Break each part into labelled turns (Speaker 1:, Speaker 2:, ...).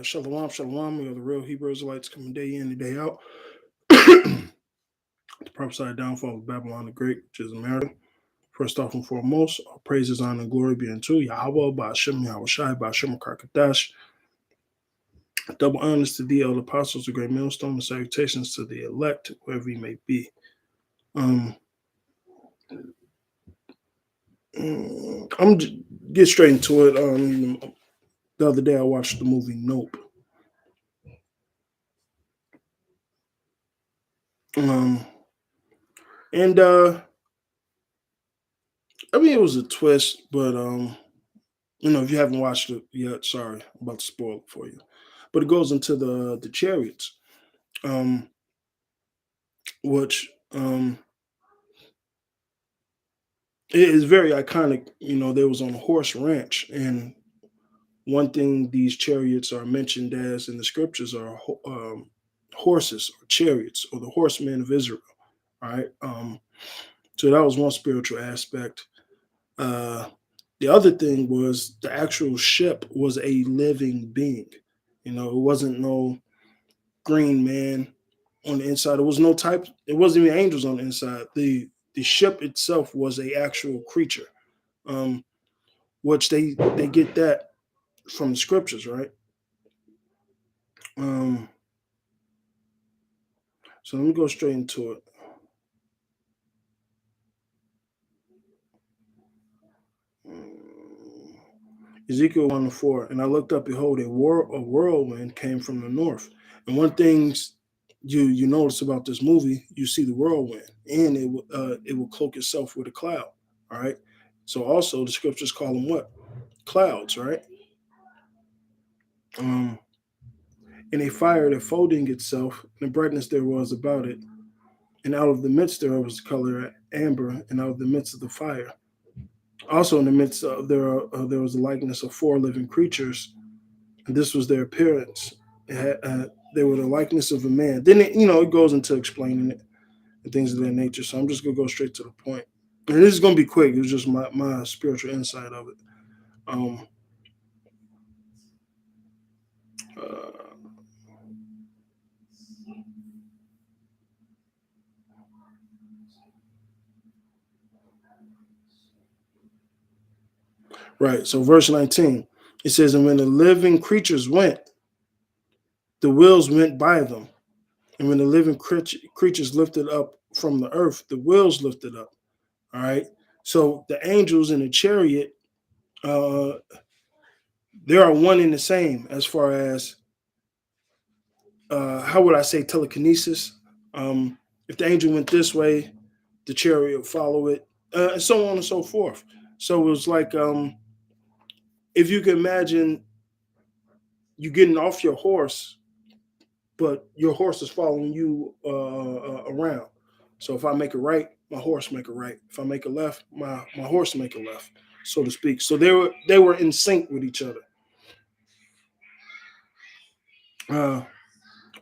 Speaker 1: Shalom, shalom. We are the real Hebrew Israelites coming day in and day out. The prophesied downfall of Babylon the Great, which is America. First off and foremost, all praises, honor, and glory be unto Yahweh, Ba'ashem, Yahweh Shai, Ba'ashem, Karkadash. Double honors to thee, elder apostles, the great millstone, and salutations to the elect, wherever he may be. I'm get straight into it. The other day I watched the movie Nope. And I mean it was a twist, but if you haven't watched it yet, sorry, I'm about to spoil it for you. But it goes into the chariots, which it is very iconic. They was on a horse ranch, and one thing these chariots are mentioned as in the scriptures are horses or chariots or the horsemen of Israel. All right. So that was one spiritual aspect. The other thing was the actual ship was a living being. It wasn't no green man on the inside. It was no type. It wasn't even angels on the inside. The ship itself was a actual creature, which they get that from the scriptures, right? So let me go straight into it. Ezekiel 1:4, and I looked up, behold, a whirlwind came from the north. And one thing you notice about this movie, you see the whirlwind, and it will cloak itself with a cloud. All right. So also the scriptures call them what? Clouds, right? And a fire that folding itself, and the brightness there was about it, and out of the midst thereof was the color amber, and out of the midst of the fire. Also in the midst of there was a likeness of four living creatures, and this was their appearance. They were the likeness of a man. Then it goes into explaining it and things of that nature. So I'm just gonna go straight to the point. And this is gonna be quick. It was just my spiritual insight of it. Uh, right. So verse 19, it says, and when the living creatures went, the wheels went by them. And when the living creatures lifted up from the earth, the wheels lifted up. All right. So the angels in the chariot, they are one and the same as far as how would I say telekinesis? If the angel went this way, the chariot would follow it, and so on and so forth. So it was like if you can imagine you getting off your horse, but your horse is following you around. So if I make a right, my horse make a right. If I make a left, my horse make a left, so to speak. So they were in sync with each other.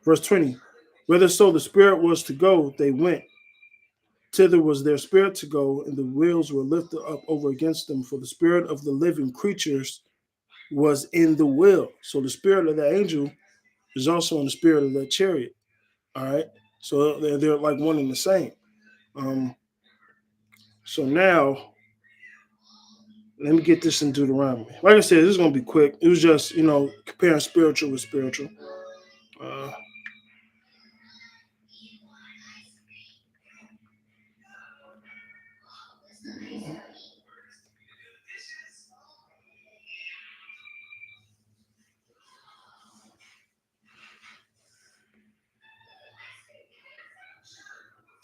Speaker 1: Verse 20, whether so the spirit was to go, they went. Thither was their spirit to go, and the wheels were lifted up over against them, for the spirit of the living creatures was in the wheel. So the spirit of the angel is also in the spirit of that chariot. All right. So they're like one and the same. So now let me get this in Deuteronomy. Like I said, this is gonna be quick. It was just comparing spiritual with spiritual. Uh,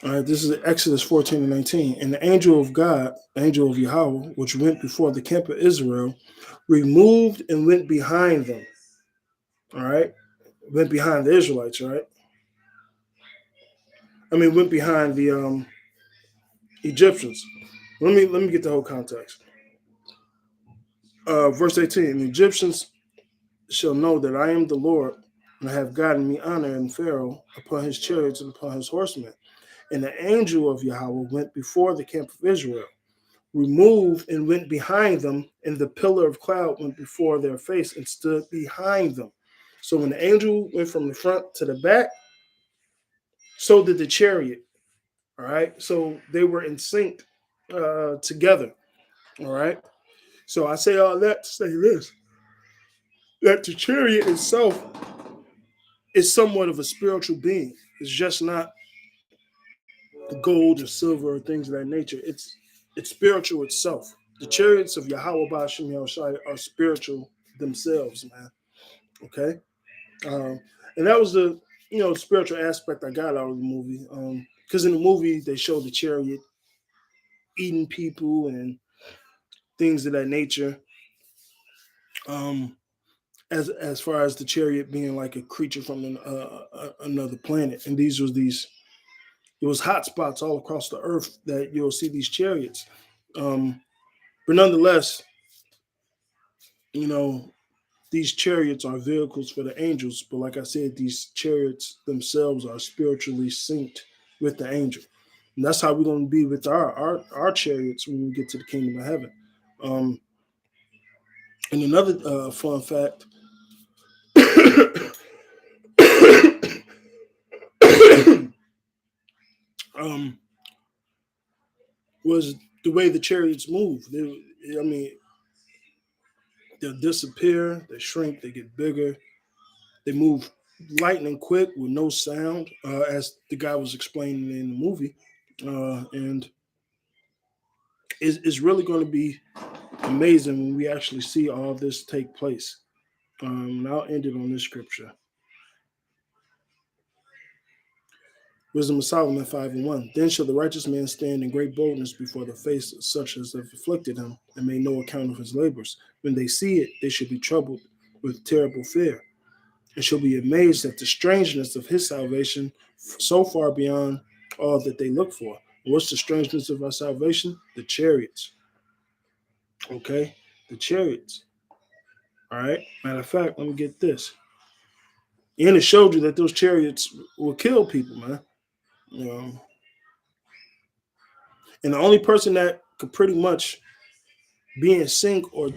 Speaker 1: all right, this is Exodus 14 and 19. And the angel of God, the angel of Yahweh, which went before the camp of Israel, removed and went behind them. All right, went behind the Israelites. Right, I mean, went behind the Egyptians. Let me get the whole context. Verse 18: the Egyptians shall know that I am the Lord, and I have gotten me honor in Pharaoh upon his chariots and upon his horsemen. And the angel of Yahweh went before the camp of Israel, removed and went behind them, and the pillar of cloud went before their face and stood behind them. So when the angel went from the front to the back, so did the chariot. All right. So they were in sync together. All right. So I say all that to say this, that the chariot itself is somewhat of a spiritual being. It's just not gold or silver or things of that nature. It's spiritual itself. The chariots of Yahweh Bashim Yahushai are spiritual themselves, man. Okay. Um, and that was the spiritual aspect I got out of the movie. Because in the movie they show the chariot eating people and things of that nature. Um, as far as the chariot being like a creature from another planet, and these it was hot spots all across the earth that you'll see these chariots. Um, but nonetheless, you know, these chariots are vehicles for the angels. But like I said, these chariots themselves are spiritually synced with the angel. And that's how we're going to be with our chariots when we get to the kingdom of heaven. Um, and another fun fact um, was the way the chariots move. I mean, they'll disappear, they shrink, they get bigger, they move lightning quick with no sound, as the guy was explaining in the movie. And it's really going to be amazing when we actually see all this take place. And I'll end it on this scripture. Wisdom of Solomon 5 and 1. Then shall the righteous man stand in great boldness before the face of such as have afflicted him, and made no account of his labors. When they see it, they shall be troubled with terrible fear, and shall be amazed at the strangeness of his salvation, so far beyond all that they look for. What's the strangeness of our salvation? The chariots. Okay? The chariots. All right? Matter of fact, let me get this. And it showed you that those chariots will kill people, man. Um, and the only person that could pretty much be in sync, or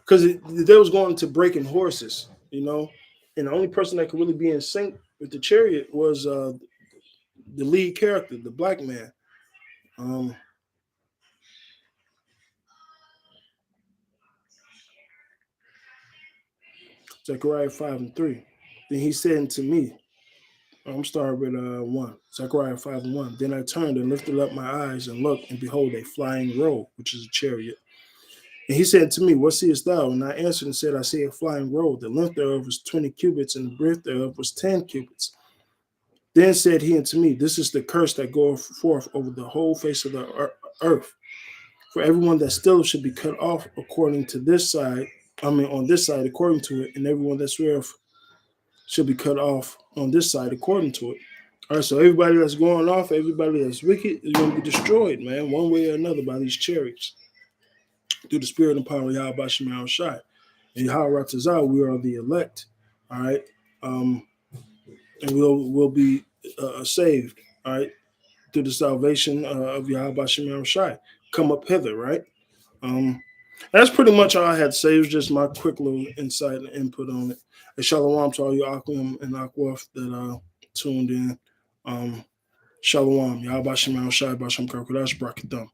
Speaker 1: because they was going to breaking horses, and the only person that could really be in sync with the chariot was the lead character, the black man. Um, Zechariah 5 and 3. Then he said unto me, I'm starting with 1. Zechariah 5 and 1. Then I turned and lifted up my eyes and looked, and behold, a flying roll, which is a chariot. And he said to me, what seest thou? And I answered and said, I see a flying roll. The length thereof was 20 cubits, and the breadth thereof was 10 cubits. Then said he unto me, this is the curse that goeth forth over the whole face of the earth. For everyone that still should be cut off according to this side, on this side according to it, and everyone that sweareth should be cut off on this side according to it. All right, so everybody that's going off, everybody that's wicked is going to be destroyed, man, one way or another by these chariots. Through the spirit and power of Yahweh Bashim Shai. And Yahweh Ratazah, we are the elect. All right. And we'll be saved, all right, through the salvation of Yahweh Bashim Shai. Come up hither, right? That's pretty much all I had to say. It was just my quick little insight and input on it. And shalom to all you Akim and Akwaf that tuned in. Shalom. Yahweh Bashim Shai, Bashim Karkadash, Brakadam.